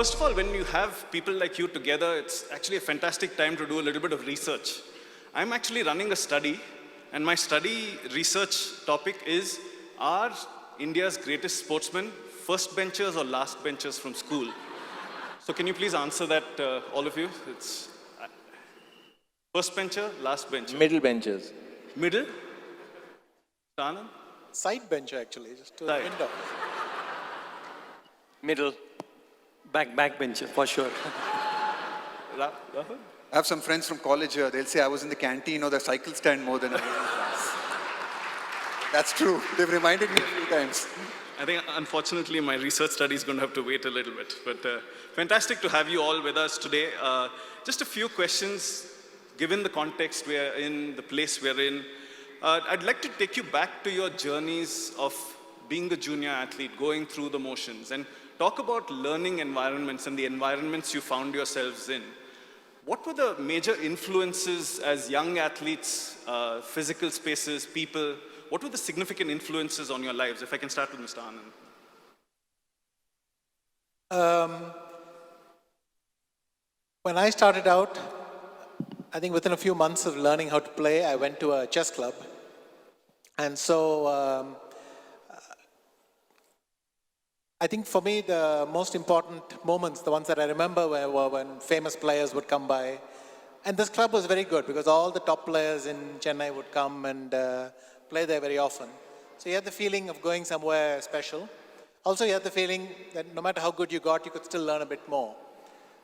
First of all, when you have people like you together, it's actually a fantastic time to do a little bit of research. I'm actually running a study, and my study research topic is, are India's greatest sportsmen first benchers or last benchers from school? So can you please answer that, all of you? It's first bencher, last bencher. Middle benchers. Middle? Anand? Side bencher, actually, just to Side. end up. Middle. Back bencher, for sure. Rahul? I have some friends from college here. They'll say I was in the canteen or the cycle stand more than I was in class. That's true. They've reminded me a few times. I think, unfortunately, my research study is going to have to wait a little bit. But fantastic to have you all with us today. Just a few questions, given the context we're in, the place we're in. I'd like to take you back to your journeys of being a junior athlete, going through the motions, and talk about learning environments and the environments you found yourselves in. What were the major influences as young athletes, physical spaces, people? What were the significant influences on your lives? If I can start with Mr. Anand. When I started out, I think within a few months of learning how to play, I went to a chess club. And so I think for me, the most important moments, the ones that I remember, were when famous players would come by. And this club was very good because all the top players in Chennai would come and play there very often. So you had the feeling of going somewhere special. Also, you had the feeling that no matter how good you got, you could still learn a bit more.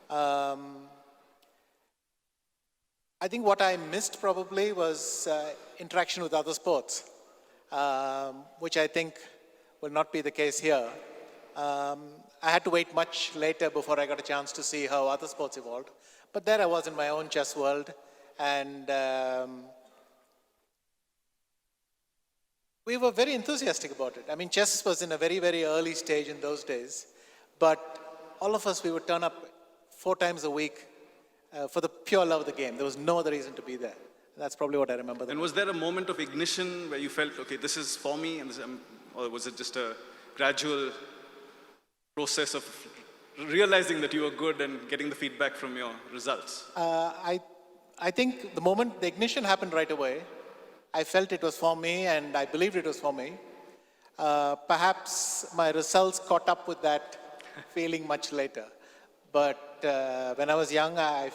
I think what I missed probably was interaction with other sports, which I think will not be the case here. I had to wait much later before I got a chance to see how other sports evolved. But there I was in my own chess world, and we were very enthusiastic about it. I mean, chess was in a very, very early stage in those days, but all of us, we would turn up 4 times a week for the pure love of the game. There was no other reason to be there. That's probably what I remember. And was there a moment of ignition where you felt, okay, this is for me, and or was it just a gradual process of realizing that you were good and getting the feedback from your results? I think the moment the ignition happened right away, I felt it was for me and I believed it was for me. Perhaps my results caught up with that feeling much later. But when I was young, I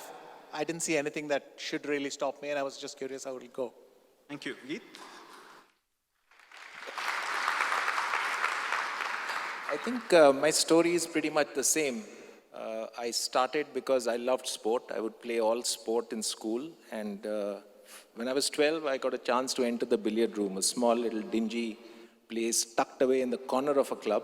didn't see anything that should really stop me, and I was just curious how it would go. Thank you. Geet? I think my story is pretty much the same. I started because I loved sport. I would play all sport in school. And when I was 12, I got a chance to enter the billiard room, a small little dingy place tucked away in the corner of a club.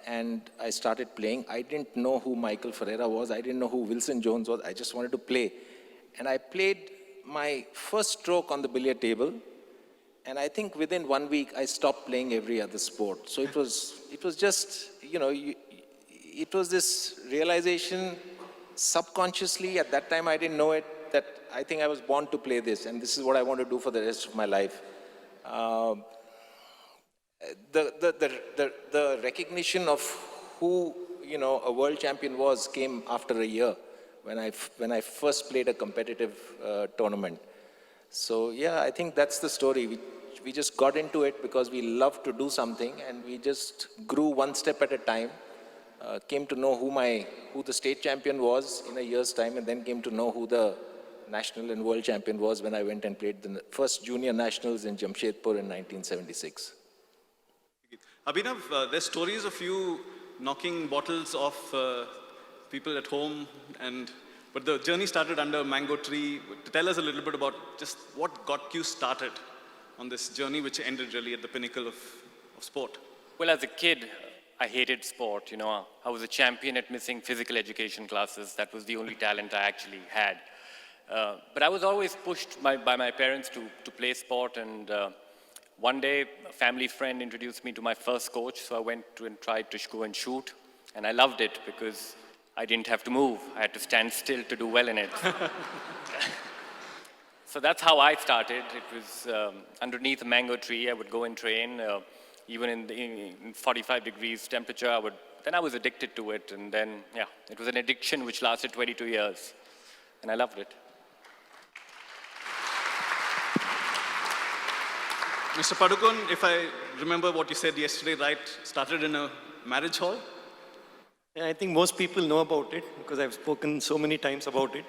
And I started playing. I didn't know who Michael Ferreira was. I didn't know who Wilson Jones was. I just wanted to play. And I played my first stroke on the billiard table. And I think within 1 week, I stopped playing every other sport. So it was just, it was this realization subconsciously. At that time, I didn't know it, that I think I was born to play this. And this is what I want to do for the rest of my life. The recognition of who a world champion was came after a year when I first played a competitive tournament. So yeah, I think that's the story. We just got into it because we loved to do something, and we just grew one step at a time. Came to know who the state champion was in a year's time, and then came to know who the national and world champion was when I went and played the first junior nationals in Jamshedpur in 1976. Abhinav, there's stories of you knocking bottles off people at home, but the journey started under a mango tree. Tell us a little bit about just what got you started on this journey, which ended really at the pinnacle of sport. Well, as a kid, I hated sport. I was a champion at missing physical education classes. That was the only talent I actually had. But I was always pushed by my parents to play sport, and one day, a family friend introduced me to my first coach, so I went and tried to go and shoot, and I loved it because I didn't have to move. I had to stand still to do well in it. So that's how I started. It was underneath a mango tree. I would go and train. Even in 45 degrees temperature, I would then I was addicted to it. And then, yeah, it was an addiction which lasted 22 years. And I loved it. Mr. Padukone, if I remember what you said yesterday, right, started in a marriage hall? Yeah, I think most people know about it because I've spoken so many times about it.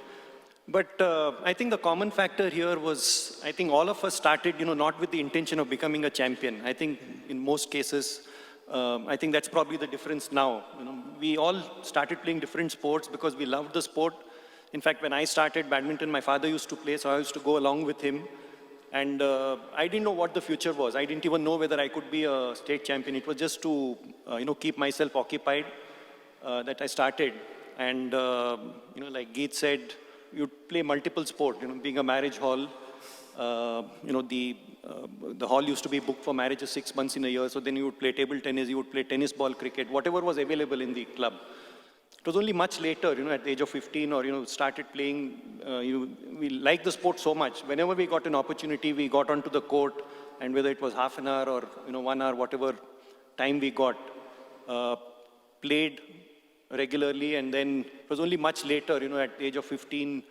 But I think the common factor here was, I think all of us started, not with the intention of becoming a champion. I think in most cases, I think that's probably the difference now. We all started playing different sports because we loved the sport. In fact, when I started badminton, my father used to play, so I used to go along with him. And I didn't know what the future was. I didn't even know whether I could be a state champion. It was just to, keep myself occupied that I started. And, like Geet said, you'd play multiple sports. Being a marriage hall, the hall used to be booked for marriages 6 months in a year. So then you would play table tennis, you would play tennis ball, cricket, whatever was available in the club. It was only much later, at the age of 15 or, started playing, we liked the sport so much. Whenever we got an opportunity, we got onto the court, and whether it was half an hour or, 1 hour, whatever time we got, played regularly. And then it was only much later, at the age of 15,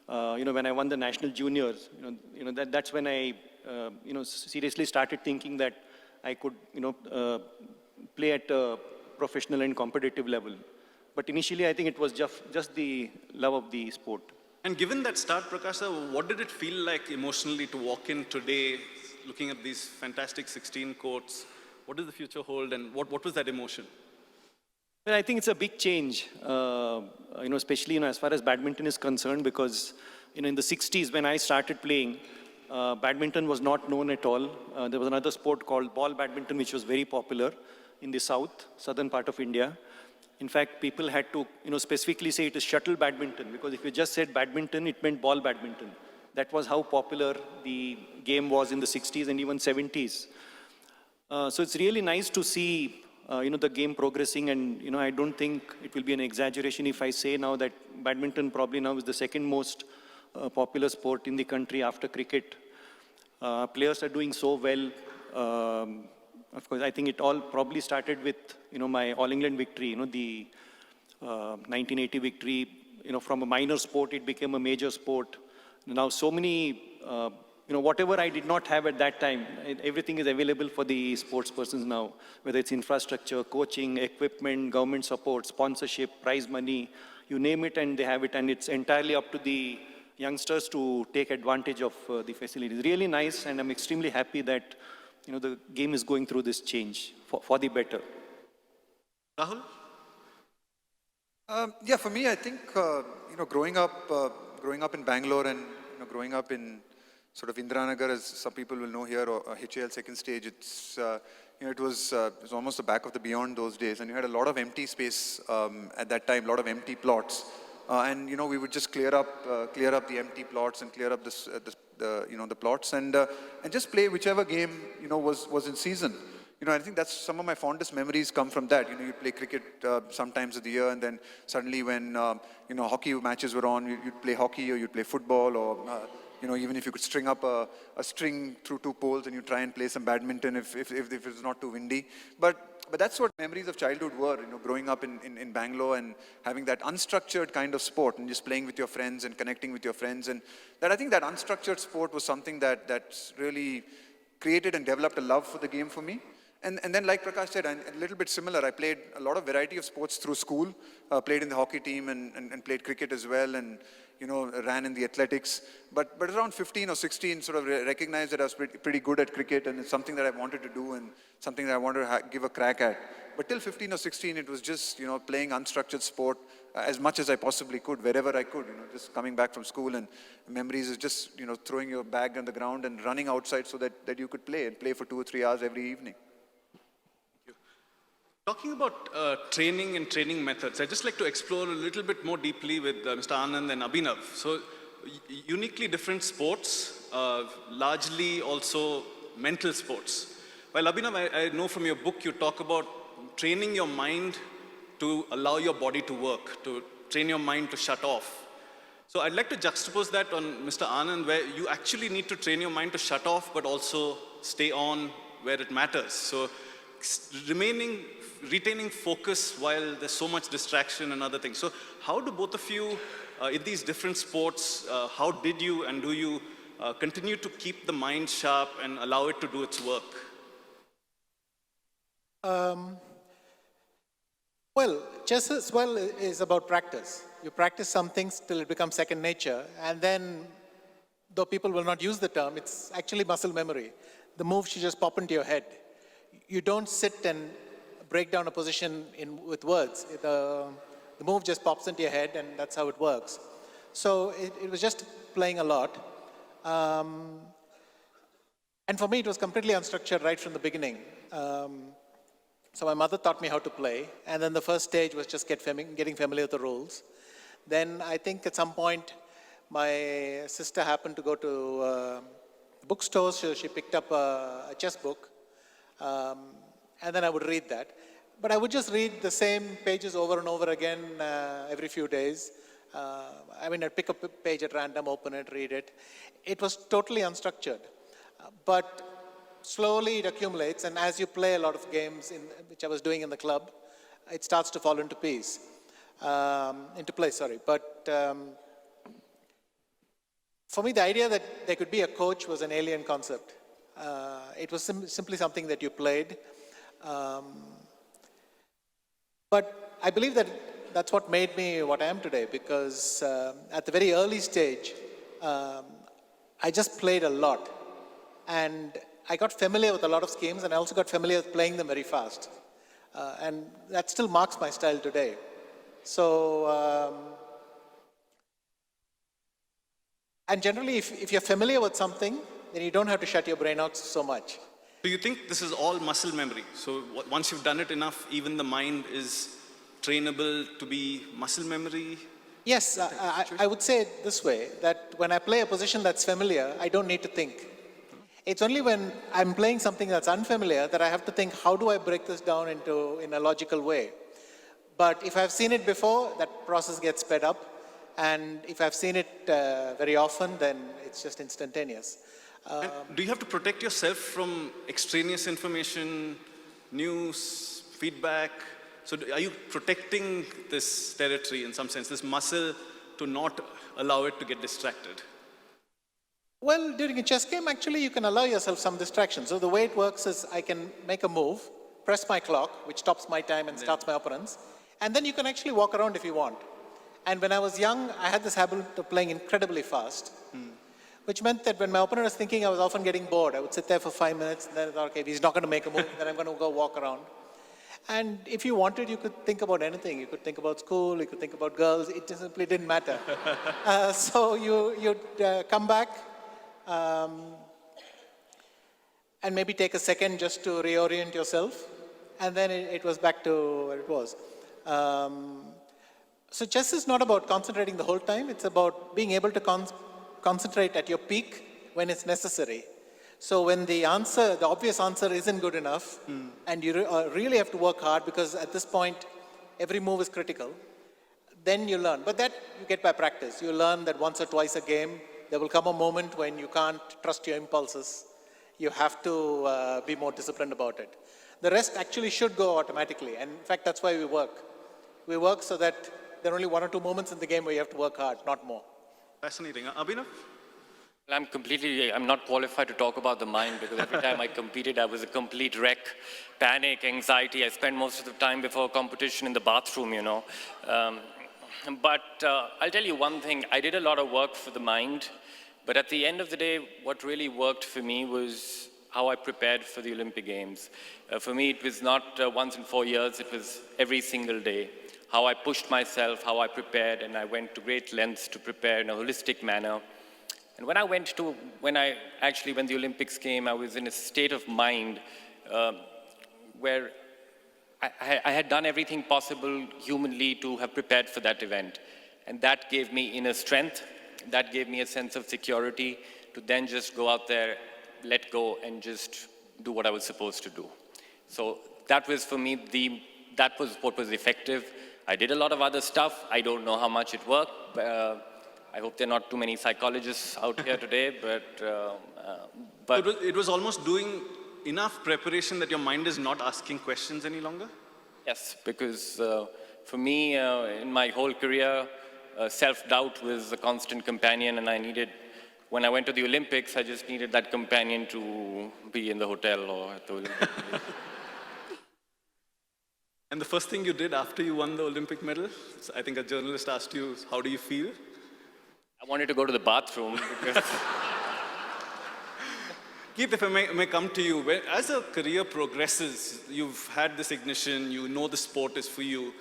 when I won the national juniors, that's when I, seriously started thinking that I could, play at a professional and competitive level. But initially, I think it was just the love of the sport. And given that start, Prakash, sir, what did it feel like emotionally to walk in today, looking at these fantastic 16 courts? What does the future hold, and what was that emotion? Well, I think it's a big change, especially as far as badminton is concerned, because in the 60s when I started playing, badminton was not known at all. There was another sport called ball badminton, which was very popular in the southern part of India. In fact, people had to, specifically say it is shuttle badminton, because if you just said badminton, it meant ball badminton. That was how popular the game was in the 60s and even 70s. So it's really nice to see, the game progressing, and, I don't think it will be an exaggeration if I say now that badminton probably now is the second most popular sport in the country after cricket. Players are doing so well. Of course, I think it all probably started with, my All England victory, the 1980 victory. From a minor sport, it became a major sport. Now, so many, whatever I did not have at that time, everything is available for the sports persons now, whether it's infrastructure, coaching, equipment, government support, sponsorship, prize money, you name it, and they have it. And it's entirely up to the youngsters to take advantage of the facilities. Really nice, and I'm extremely happy that the game is going through this change for the better. Rahul? Yeah, for me, I think, growing up in Bangalore and, growing up in sort of Indiranagar, as some people will know here, or HAL second stage, it's, it was almost the back of the beyond those days. And you had a lot of empty space at that time, a lot of empty plots. And, we would just clear up the empty plots and clear up the plots and just play whichever game, was in season. I think that's some of my fondest memories come from that. You'd play cricket sometimes of the year, and then suddenly when, hockey matches were on, you'd play hockey or you'd play football, or, even if you could string up a string through 2 poles and you try and play some badminton if it's not too windy. But that's what memories of childhood were, growing up in Bangalore and having that unstructured kind of sport and just playing with your friends and connecting with your friends. And I think that unstructured sport was something that's really created and developed a love for the game for me. And then, like Prakash said, a little bit similar, I played a lot of variety of sports through school, played in the hockey team and played cricket as well, and, ran in the athletics. But around 15 or 16, sort of recognized that I was pretty good at cricket, and it's something that I wanted to do and something that I wanted to give a crack at. But till 15 or 16, it was just, playing unstructured sport as much as I possibly could, wherever I could, just coming back from school, and memories is just, throwing your bag on the ground and running outside so that you could play for 2 or 3 hours every evening. Talking about training and training methods, I'd just like to explore a little bit more deeply with Mr. Anand and Abhinav. So, uniquely different sports, largely also mental sports. While Abhinav, I know from your book you talk about training your mind to allow your body to work, to train your mind to shut off. So I'd like to juxtapose that on Mr. Anand, where you actually need to train your mind to shut off, but also stay on where it matters. So retaining focus while there's so much distraction and other things. So how do both of you, in these different sports, how did you and do you continue to keep the mind sharp and allow it to do its work? Well, chess as well is about practice. You practice some things till it becomes second nature, and then, though people will not use the term, it's actually muscle memory. The move should just pop into your head. You don't sit and break down a position with words. The move just pops into your head, and that's how it works. So it was just playing a lot. And for me, it was completely unstructured right from the beginning. So my mother taught me how to play, and then the first stage was just getting familiar with the rules. Then I think at some point, my sister happened to go to bookstores, so she picked up a chess book, and then I would read that. But I would just read the same pages over and over again every few days. I'd pick up a page at random, open it, read it. It was totally unstructured. But slowly it accumulates, and as you play a lot of games, which I was doing in the club, it starts to fall into place. But for me, the idea that there could be a coach was an alien concept. It was simply something that you played. But I believe that that's what made me what I am today, because at the very early stage, I just played a lot. And I got familiar with a lot of schemes, and I also got familiar with playing them very fast. And that still marks my style today. So, and generally, if you're familiar with something, then you don't have to shut your brain out so much. Do you think this is all muscle memory? So once you've done it enough, even the mind is trainable to be muscle memory? Yes, I would say it this way, that when I play a position that's familiar, I don't need to think. It's only when I'm playing something that's unfamiliar that I have to think, how do I break this down in a logical way? But if I've seen it before, that process gets sped up. And if I've seen it very often, then it's just instantaneous. Do you have to protect yourself from extraneous information, news, feedback? So are you protecting this territory in some sense, this muscle, to not allow it to get distracted? Well, during a chess game, actually, you can allow yourself some distraction. So the way it works is I can make a move, press my clock, which stops my time and starts my opponent's, and then you can actually walk around if you want. And when I was young, I had this habit of playing incredibly fast, which meant that when my opponent was thinking, I was often getting bored. I would sit there for 5 minutes, and then I thought, okay, if he's not going to make a move, then I'm going to go walk around. And if you wanted, you could think about anything. You could think about school, you could think about girls. It just simply didn't matter. So you'd come back, and maybe take a second just to reorient yourself, and then it was back to where it was. So chess is not about concentrating the whole time, it's about being able to concentrate at your peak when it's necessary. So when the obvious answer isn't good enough, and you really have to work hard, because at this point, every move is critical, then you learn. But that you get by practice. You learn that once or twice a game, there will come a moment when you can't trust your impulses. You have to be more disciplined about it. The rest actually should go automatically. And in fact, that's why we work. We work so that there are only 1 or 2 moments in the game where you have to work hard, not more. Fascinating. Abhinav? Well, I'm not qualified to talk about the mind, because every time I competed, I was a complete wreck. Panic, anxiety. I spent most of the time before competition in the bathroom, you know. But I'll tell you one thing, I did a lot of work for the mind, but at the end of the day, what really worked for me was how I prepared for the Olympic Games. For me, it was not once in 4 years, it was every single day. How I pushed myself, how I prepared, and I went to great lengths to prepare in a holistic manner. And when the Olympics came, I was in a state of mind where I had done everything possible humanly to have prepared for that event. And that gave me inner strength, that gave me a sense of security to then just go out there, let go, and just do what I was supposed to do. So that was for me, that was what was effective. I did a lot of other stuff. I don't know how much it worked. I hope there are not too many psychologists out here today, but it was almost doing enough preparation that your mind is not asking questions any longer? Yes, because for me, in my whole career, self-doubt was a constant companion, and when I went to the Olympics, I just needed that companion to be in the hotel or at the Olympics. And the first thing you did after you won the Olympic medal, I think a journalist asked you, how do you feel? I wanted to go to the bathroom because Geet, if I may come to you, as a career progresses, you've had this ignition, you know the sport is for you.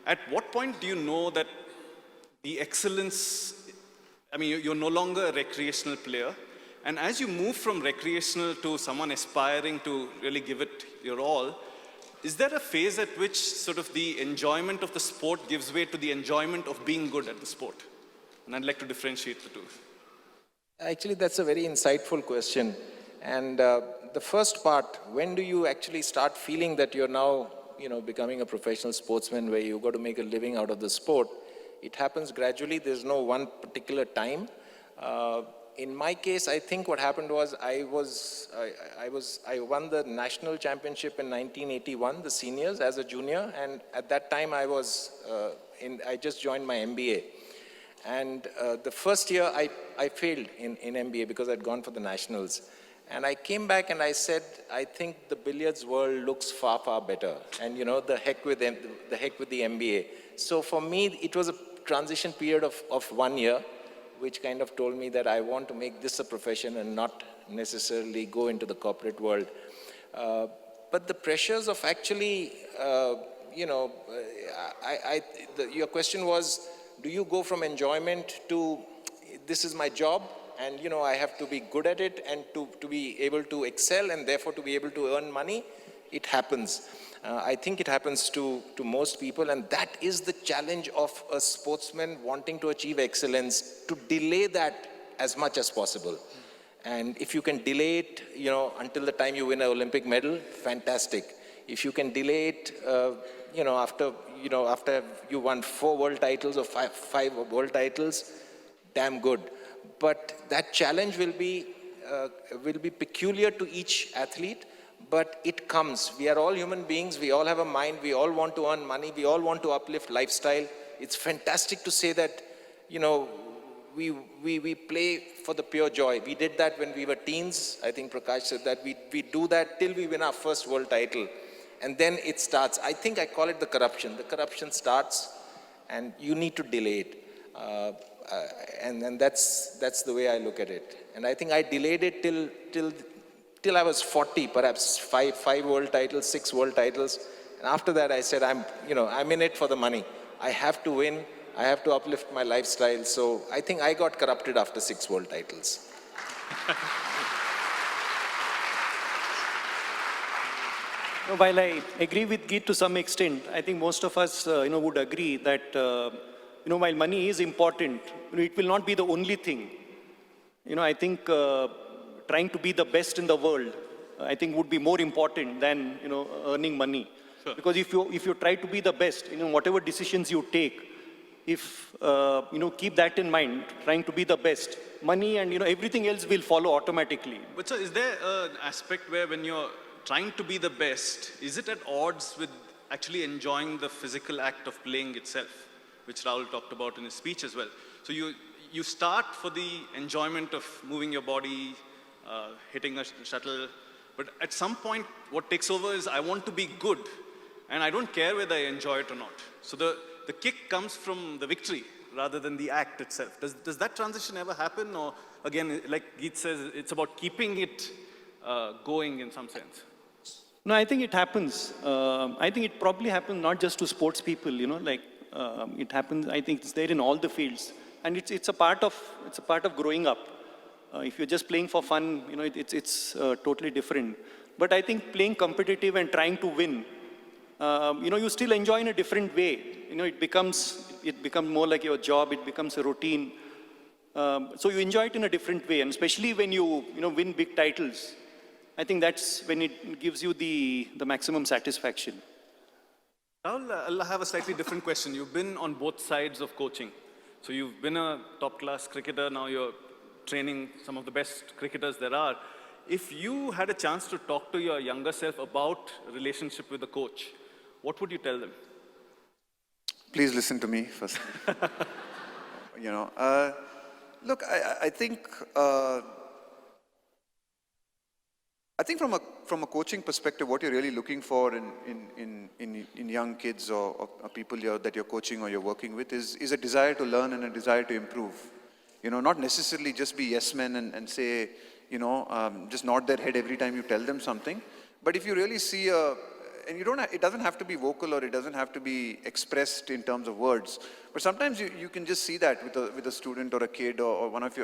At what point do you know that the excellence, I mean, you're no longer a recreational player, and as you move from recreational to someone aspiring to really give it your all, is there a phase at which sort of the enjoyment of the sport gives way to the enjoyment of being good at the sport? And I'd like to differentiate the two. Actually, that's a very insightful question. And the first part, when do you actually start feeling that you're now, becoming a professional sportsman where you've got to make a living out of the sport? It happens gradually. There's no one particular time. In my case, I think what happened was I won the national championship in 1981, the seniors as a junior, and at that time I just joined my MBA. And the first year I failed in MBA because I'd gone for the nationals. And I came back and I said, I think the billiards world looks far, far better. And the heck with the MBA. So for me, it was a transition period of 1 year, which kind of told me that I want to make this a profession and not necessarily go into the corporate world. But the pressures of actually, your question was, do you go from enjoyment to this is my job? And I have to be good at it and to be able to excel and therefore to be able to earn money. It happens. I think it happens to most people, and that is the challenge of a sportsman wanting to achieve excellence, to delay that as much as possible. And if you can delay it, until the time you win an Olympic medal, fantastic. If you can delay it, after you won 4 world titles or five world titles, damn good. But that challenge will be peculiar to each athlete, but it comes. We are all human beings. We all have a mind. We all want to earn money. We all want to uplift lifestyle. It's fantastic to say that, we play for the pure joy. We did that when we were teens. I think Prakash said that. We do that till we win our first world title. And then it starts. I think I call it the corruption. The corruption starts, and you need to delay it. And that's the way I look at it. And I think I delayed it till I was 40, perhaps 5 world titles, 6 world titles. And after that, I said, I'm in it for the money. I have to win. I have to uplift my lifestyle. So I think I got corrupted after 6 world titles. While I agree with Geet to some extent, I think most of us, would agree that, while money is important, it will not be the only thing. I think trying to be the best in the world, I think would be more important than, earning money. Sure. Because if you try to be the best, whatever decisions you take, if, keep that in mind, trying to be the best, money and, everything else will follow automatically. But sir, is there an aspect where when you're trying to be the best, is it at odds with actually enjoying the physical act of playing itself, which Rahul talked about in his speech as well? So you start for the enjoyment of moving your body, hitting a shuttle, but at some point what takes over is I want to be good, and I don't care whether I enjoy it or not. So the kick comes from the victory rather than the act itself. Does that transition ever happen? Or again, like Geet says, it's about keeping it going in some sense? No, I think it happens. I think it probably happens not just to sports people, it happens, I think it's there in all the fields. And it's a part of growing up. If you're just playing for fun, it's totally different. But I think playing competitive and trying to win, you still enjoy in a different way. It becomes more like your job. It becomes a routine. So you enjoy it in a different way, and especially when you win big titles. I think that's when it gives you the maximum satisfaction. Rahul, I'll have a slightly different question. You've been on both sides of coaching. So you've been a top-class cricketer. Now you're training some of the best cricketers there are. if you had a chance to talk to your younger self about relationship with the coach, what would you tell them? Please listen to me first. You know, look, I think from a coaching perspective, what you're really looking for in young kids or people that you're coaching or you're working with is a desire to learn and a desire to improve. You know, not necessarily just be yes men and say, you know, just nod their head every time you tell them something. But if you really see and it doesn't have to be vocal or it doesn't have to be expressed in terms of words. But sometimes you can just see that with a student or a kid or one of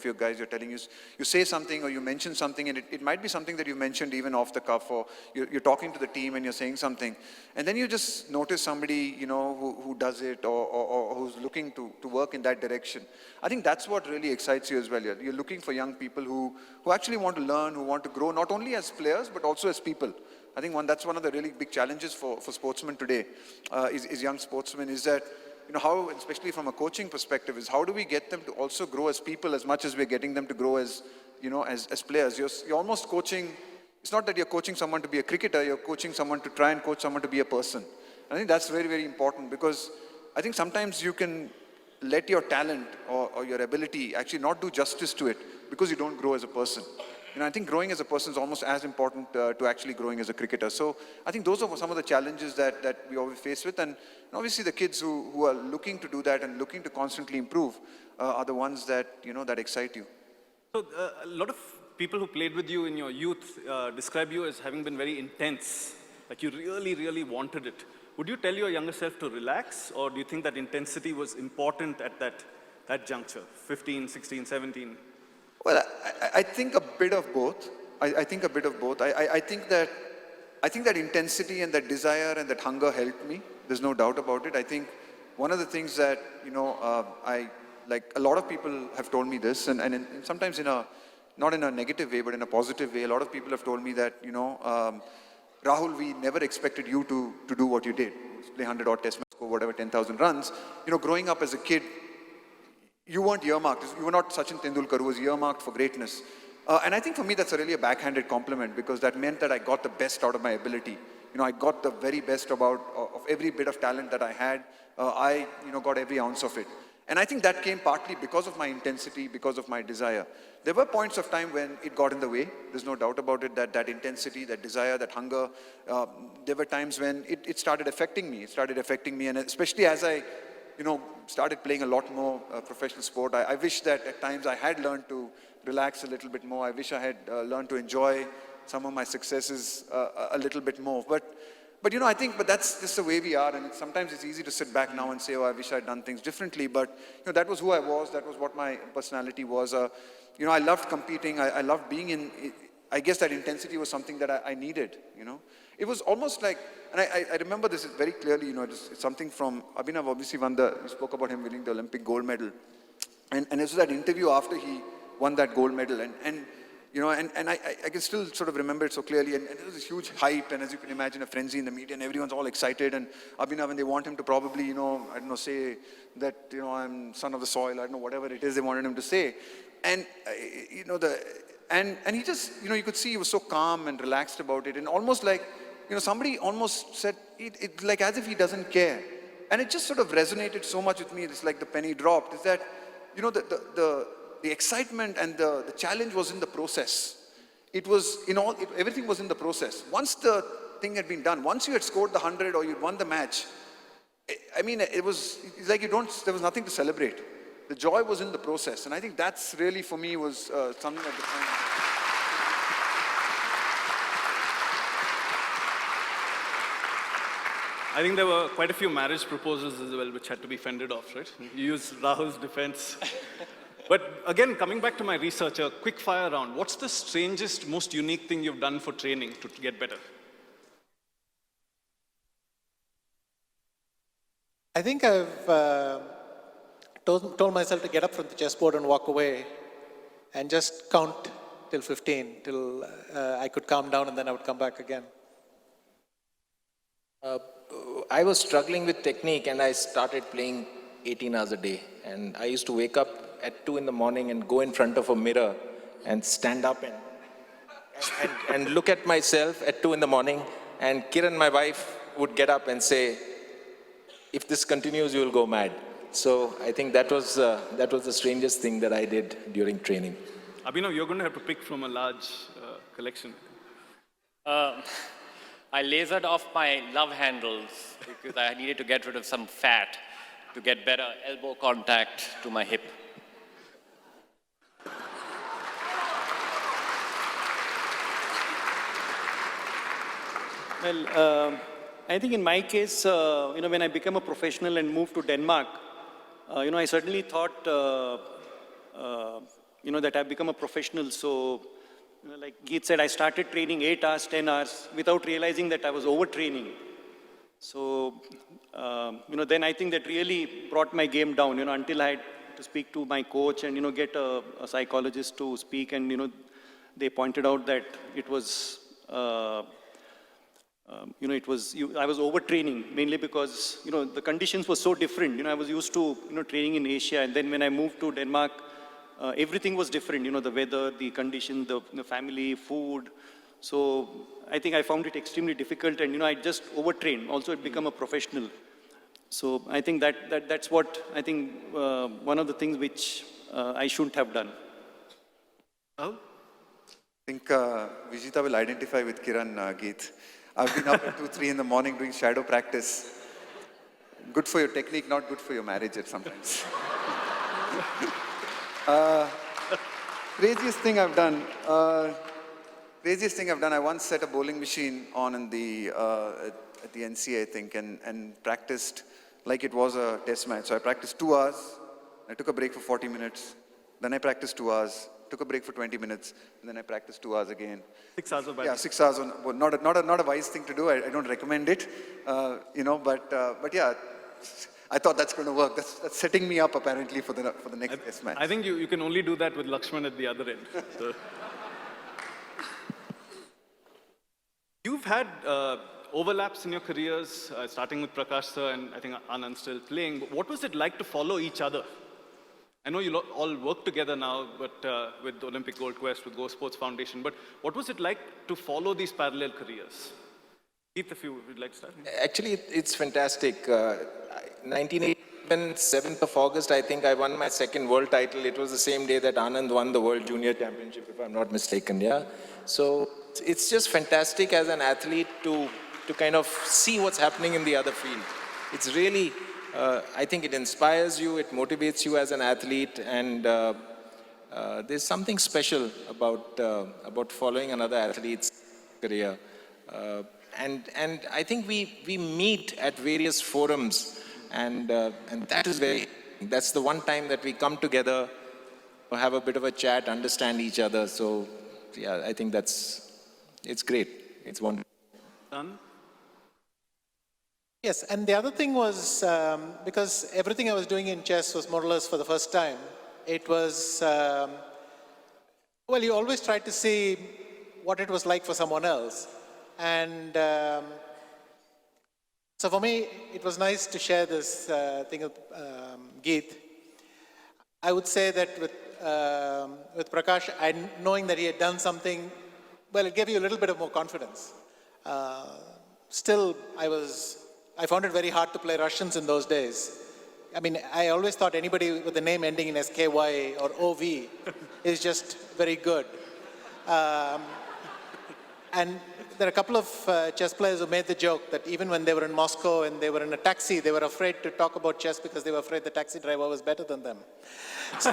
your guys you're telling you say something or you mention something, and it might be something that you mentioned even off the cuff, or you're talking to the team and you're saying something, and then you just notice somebody, you know, who does it or who's looking to work in that direction. I think that's what really excites you as well. You're looking for young people who actually want to learn, who want to grow, not only as players but also as people. I think that's one of the really big challenges for sportsmen today, is young sportsmen, is that, you know, how, especially from a coaching perspective, is how do we get them to also grow as people as much as we're getting them to grow as, you know, as players. You're almost coaching, it's not that you're coaching someone to be a cricketer, you're coaching someone to try and coach someone to be a person. I think that's very, very important, because I think sometimes you can let your talent or your ability actually not do justice to it because you don't grow as a person. You know, I think growing as a person is almost as important to actually growing as a cricketer. So I think those are some of the challenges that we always face with. And obviously the kids who are looking to do that and looking to constantly improve are the ones that, you know, that excite you. So a lot of people who played with you in your youth describe you as having been very intense, like you really, really wanted it. Would you tell your younger self to relax, or do you think that intensity was important at that juncture, 15, 16, 17? Well, I think a bit of both. I think a bit of both. I think that intensity and that desire and that hunger helped me. There's no doubt about it. I think one of the things that, you know, like a lot of people have told me this, and sometimes not in a negative way, but in a positive way, a lot of people have told me that, you know, Rahul, we never expected you to do what you did. Play 100-odd test match, score whatever, 10,000 runs. You know, growing up as a kid, you weren't earmarked. You were not Sachin Tendulkar, who was earmarked for greatness. And I think for me, that's a really a backhanded compliment, because that meant that I got the best out of my ability. You know, I got the very best of every bit of talent that I had. I, you know, got every ounce of it. And I think that came partly because of my intensity, because of my desire. There were points of time when it got in the way. There's no doubt about it, that intensity, that desire, that hunger. There were times when it started affecting me. It started affecting me, and especially as I, you know, started playing a lot more professional sport. I wish that at times I had learned to relax a little bit more. I wish I had learned to enjoy some of my successes a little bit more. But you know, I think, that's just the way we are, and sometimes it's easy to sit back now and say, oh, I wish I'd done things differently, but you know, that was who I was, that was what my personality was. You know, I loved competing, I loved being in, I guess that intensity was something that I needed, you know. It was almost like, and I remember this very clearly, you know, it's something from, Abhinav obviously we spoke about him winning the Olympic gold medal, and it was that interview after he won that gold medal, and you know, and I can still sort of remember it so clearly, and it was this huge hype, and as you can imagine, a frenzy in the media, and everyone's all excited, and Abhinav, and they want him to probably, you know, I don't know, say that, you know, I'm son of the soil, I don't know, whatever it is they wanted him to say, and, you know, and he just, you know, you could see he was so calm and relaxed about it, and almost like, you know, somebody almost said, it like as if he doesn't care, and it just sort of resonated so much with me, it's like the penny dropped, is that, you know, the excitement and the challenge was in the process. It was everything was in the process. Once the thing had been done, once you had scored the 100 or you'd won the match, I mean, it's like there was nothing to celebrate. The joy was in the process. And I think that's really, for me, was something that defined me. I think there were quite a few marriage proposals as well, which had to be fended off, right? You used Rahul's defense. But again, coming back to my research, a quick fire round. What's the strangest, most unique thing you've done for training to get better? I think I've told myself to get up from the chessboard and walk away and just count till 15, till I could calm down, and then I would come back again. I was struggling with technique, and I started playing 18 hours a day. And I used to wake up at 2 in the morning and go in front of a mirror and stand up and and look at myself at 2 in the morning, and Kiran, my wife, would get up and say, if this continues, you will go mad. So I think that was the strangest thing that I did during training. Abhinav, you're going to have to pick from a large collection. I lasered off my love handles because I needed to get rid of some fat to get better elbow contact to my hip. Well, I think in my case, when I became a professional and moved to Denmark, I certainly thought, that I've become a professional. So, like Geet said, I started training 8 hours, 10 hours without realizing that I was overtraining. So, then I think that really brought my game down, until I had to speak to my coach and, get a psychologist to speak. And, they pointed out that it was, I was overtraining mainly because, the conditions were so different. I was used to, training in Asia. And then when I moved to Denmark, everything was different, the weather, the condition, the family, food. So I think I found it extremely difficult and, I just overtrained. Also, I'd become a professional. So I think that's what I think one of the things which I shouldn't have done. Oh? I think Vijita will identify with Kiran, Geet. I've been up at 2, 3 in the morning doing shadow practice. Good for your technique, not good for your marriage at sometimes. Craziest thing I've done. I once set a bowling machine on in the at the NCA, I think, and practiced like it was a test match. So I practiced 2 hours. I took a break for 40 minutes. Then I practiced 2 hours. Took a break for 20 minutes, and then I practiced 2 hours again. 6 hours of batting. Yeah, 6 hours. Not a wise thing to do. I don't recommend it. But yeah, I thought that's going to work. That's setting me up apparently for the next test match. I think you can only do that with Lakshman at the other end. So. You've had overlaps in your careers, starting with Prakash sir, and I think Anand still playing. But what was it like to follow each other? I know you all work together now, but with Olympic Gold Quest, with GoSports Foundation. But what was it like to follow these parallel careers? Geet, if you would like to start. Actually, it's fantastic. 1987, 7th of August, I think I won my second world title. It was the same day that Anand won the World Junior Championship, if I'm not mistaken, yeah? So it's just fantastic as an athlete to kind of see what's happening in the other field. It's really, I think it inspires you, it motivates you as an athlete, and there's something special about following another athlete's career. And I think we meet at various forums, and that is that's the one time that we come together, have a bit of a chat, understand each other. So yeah, I think it's great. It's wonderful. Done. Yes, and the other thing was, because everything I was doing in chess was more or less for the first time, it was, well, you always tried to see what it was like for someone else. And so for me, it was nice to share this thing with Geet. I would say that with Prakash, knowing that he had done something, well, it gave you a little bit of more confidence. Still, I found it very hard to play Russians in those days. I mean, I always thought anybody with a name ending in SKY or OV is just very good. And there are a couple of chess players who made the joke that even when they were in Moscow and they were in a taxi, they were afraid to talk about chess because they were afraid the taxi driver was better than them. So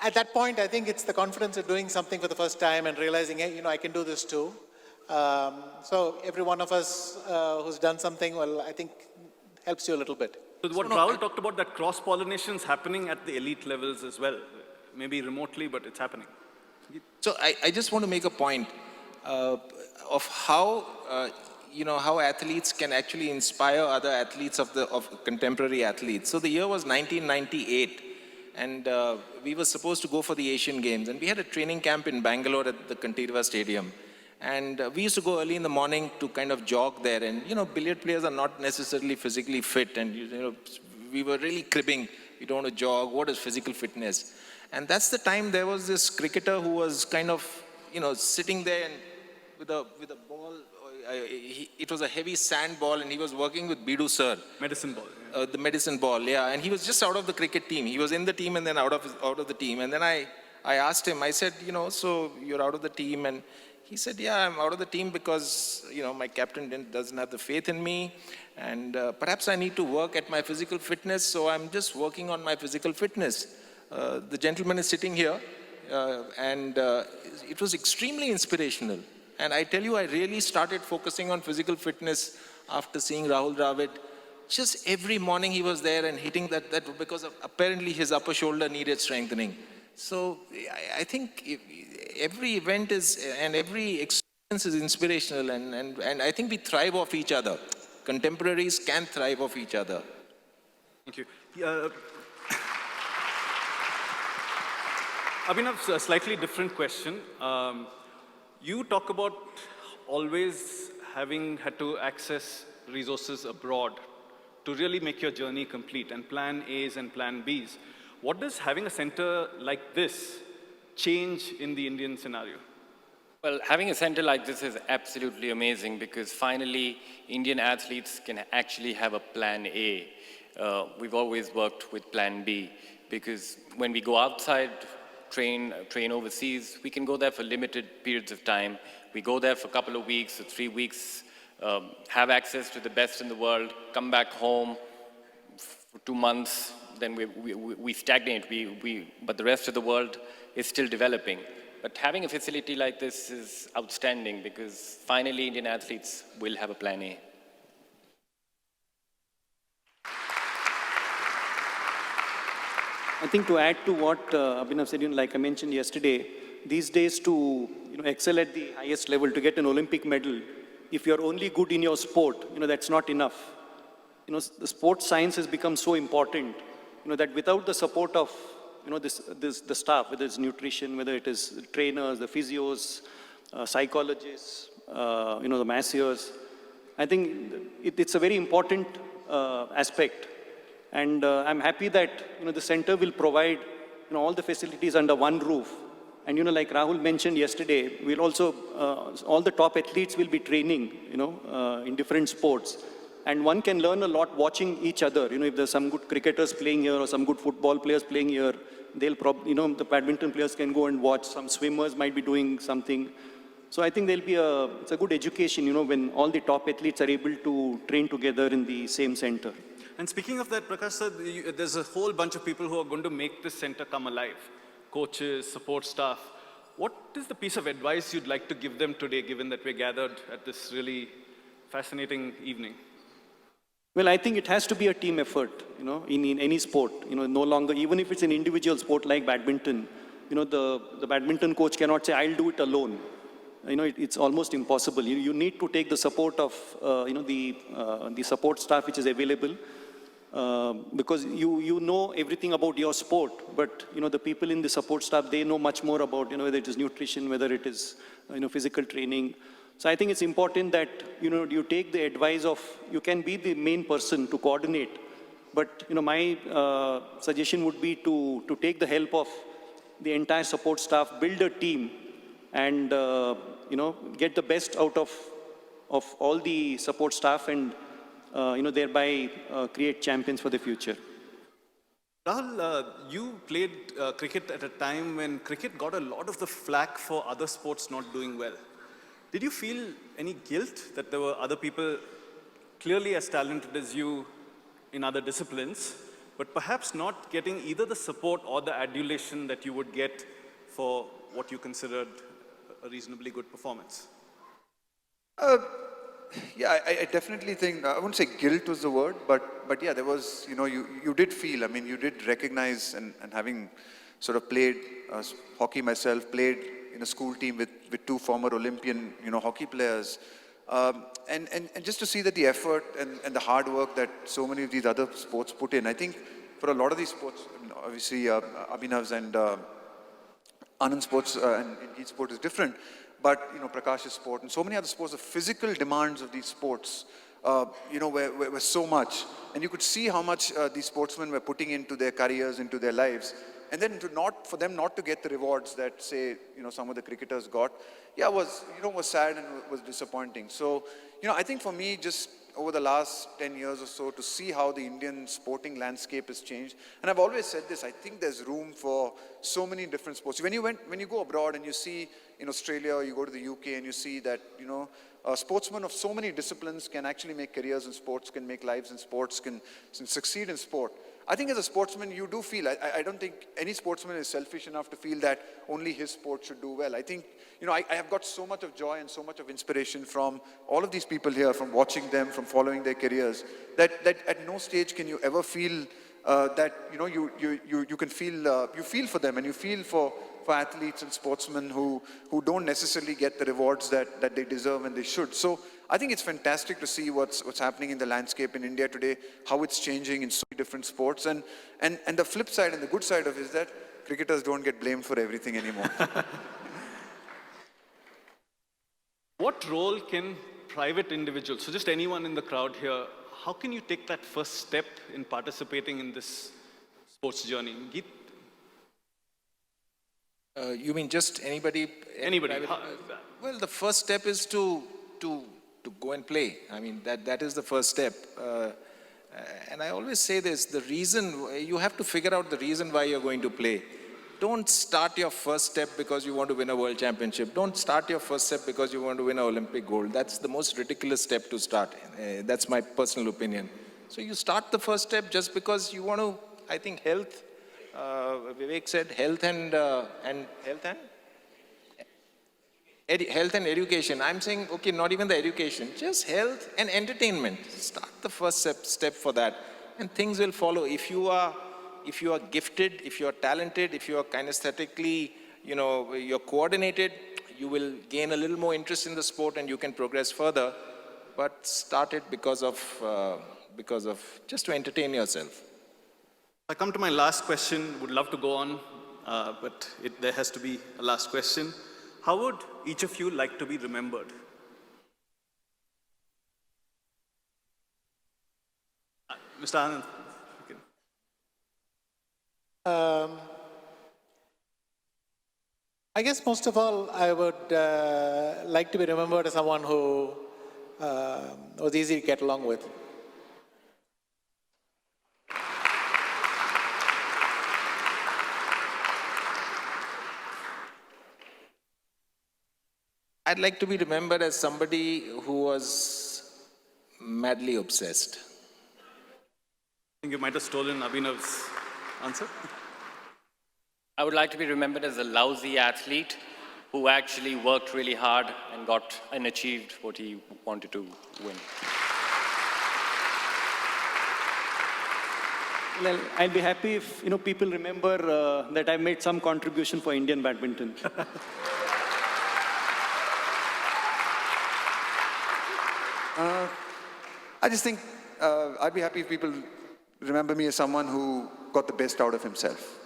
at that point, I think it's the confidence of doing something for the first time and realizing, hey, I can do this too. So every one of us who's done something, well, I think helps you a little bit. So what Rahul talked about, that cross-pollination is happening at the elite levels as well. Maybe remotely, but it's happening. So I just want to make a point of how, how athletes can actually inspire other athletes of contemporary athletes. So the year was 1998, and we were supposed to go for the Asian Games, and we had a training camp in Bangalore at the Kantirva Stadium. And we used to go early in the morning to kind of jog there, and billiard players are not necessarily physically fit, and we were really cribbing, we don't want to jog, what is physical fitness? And that's the time there was this cricketer who was kind of sitting there and with a ball. It was a heavy sand ball, and he was working with Bidu sir. Medicine ball. The medicine ball, yeah. And he was just out of the cricket team. He was in the team and then out of the team. And then I asked him, I said, so you're out of the team? And he said, yeah, I'm out of the team because, my captain doesn't have the faith in me. And perhaps I need to work at my physical fitness. So I'm just working on my physical fitness. The gentleman is sitting here. And it was extremely inspirational. And I tell you, I really started focusing on physical fitness after seeing Rahul Dravid. Just every morning he was there and hitting that because apparently his upper shoulder needed strengthening. So I think every event and every experience is inspirational, and I think we thrive off each other. Contemporaries can thrive off each other. Thank you. Abhinav, a slightly different question. You talk about always having had to access resources abroad to really make your journey complete, and plan A's and plan B's. What does having a center like this change in the Indian scenario? Well, having a center like this is absolutely amazing because finally Indian athletes can actually have a plan A. We've always worked with plan B because when we go outside, train overseas, we can go there for limited periods of time. We go there for a couple of weeks or 3 weeks, have access to the best in the world, come back home for 2 months, then we stagnate, but the rest of the world is still developing. But having a facility like this is outstanding because finally Indian athletes will have a plan A. I think to add to what Abhinav said, like I mentioned yesterday, these days to excel at the highest level, to get an Olympic medal, if you're only good in your sport, that's not enough. The sports science has become so important, that without the support of, the staff, whether it's nutrition, whether it is trainers, the physios, psychologists, the masseurs, I think it's a very important aspect. And I'm happy that, the center will provide, all the facilities under one roof. And, like Rahul mentioned yesterday, we'll also, all the top athletes will be training, in different sports. And one can learn a lot watching each other. If there's some good cricketers playing here or some good football players playing here, they'll probably, the badminton players can go and watch. Some swimmers might be doing something. So I think it's a good education, when all the top athletes are able to train together in the same center. And speaking of that, Prakash sir, there's a whole bunch of people who are going to make this center come alive. Coaches, support staff. What is the piece of advice you'd like to give them today, given that we're gathered at this really fascinating evening? Well, I think it has to be a team effort, in any sport. No longer, even if it's an individual sport like badminton, the badminton coach cannot say, I'll do it alone. It's almost impossible. You need to take the support of, the support staff which is available. Because you know everything about your sport, but the people in the support staff, they know much more about whether it is nutrition, whether it is physical training. So I think it's important that you take the advice of, you can be the main person to coordinate, but my suggestion would be to take the help of the entire support staff, build a team, and get the best out of all the support staff, and thereby create champions for the future. Rahul, you played cricket at a time when cricket got a lot of the flack for other sports not doing well. Did you feel any guilt that there were other people clearly as talented as you in other disciplines, but perhaps not getting either the support or the adulation that you would get for what you considered a reasonably good performance? Yeah, I definitely think, I wouldn't say guilt was the word, but yeah, there was, you did feel, you did recognize, and having sort of played hockey myself, played in a school team with two former Olympian, hockey players, and just to see that the effort and the hard work that so many of these other sports put in. I think for a lot of these sports, obviously Abhinav's and Anand sports and Geet sport is different, but Prakash's sport and so many other sports, the physical demands of these sports, were so much, and you could see how much these sportsmen were putting into their careers, into their lives. and then for them not to get the rewards that, say, some of the cricketers got, was sad and was disappointing. So, I think for me, just over the last 10 years or so, to see how the Indian sporting landscape has changed. And I've always said this, I think there's room for so many different sports. When you go abroad and you see in Australia, or you go to the UK and you see that, sportsmen of so many disciplines can actually make careers in sports, can make lives in sports, can succeed in sport. I think as a sportsman, you do feel, I don't think any sportsman is selfish enough to feel that only his sport should do well. I think, I have got so much of joy and so much of inspiration from all of these people here, from watching them, from following their careers, that at no stage can you ever feel that, you can feel, you feel for them, and you feel for athletes and sportsmen who don't necessarily get the rewards that they deserve and they should. So I think it's fantastic to see what's happening in the landscape in India today, how it's changing in so many different sports. And the flip side and the good side of it is that cricketers don't get blamed for everything anymore. What role can private individuals, so just anyone in the crowd here, how can you take that first step in participating in this sports journey? Geet? You mean just anybody? Anybody. Well, the first step is to go and play. I mean, that is the first step. And I always say this, the reason, you have to figure out the reason why you're going to play. Don't start your first step because you want to win a world championship. Don't start your first step because you want to win an Olympic gold. That's the most ridiculous step to start. That's my personal opinion. So you start the first step just because you want to, I think health, Vivek said health and education. I'm saying, okay, not even the education, just health and entertainment. Start the first step for that, and things will follow. If you are gifted, if you are talented, if you are kinesthetically, you're coordinated, you will gain a little more interest in the sport and you can progress further. But start it because of just to entertain yourself. I come to my last question, would love to go on, but there has to be a last question. How would each of you like to be remembered? Mr. Anand. I guess most of all, I would like to be remembered as someone who was easy to get along with. I'd like to be remembered as somebody who was madly obsessed. I think you might have stolen Abhinav's answer. I would like to be remembered as a lousy athlete who actually worked really hard and achieved what he wanted to win. Well, I'll be happy if people remember that I made some contribution for Indian badminton. I just think I'd be happy if people remember me as someone who got the best out of himself.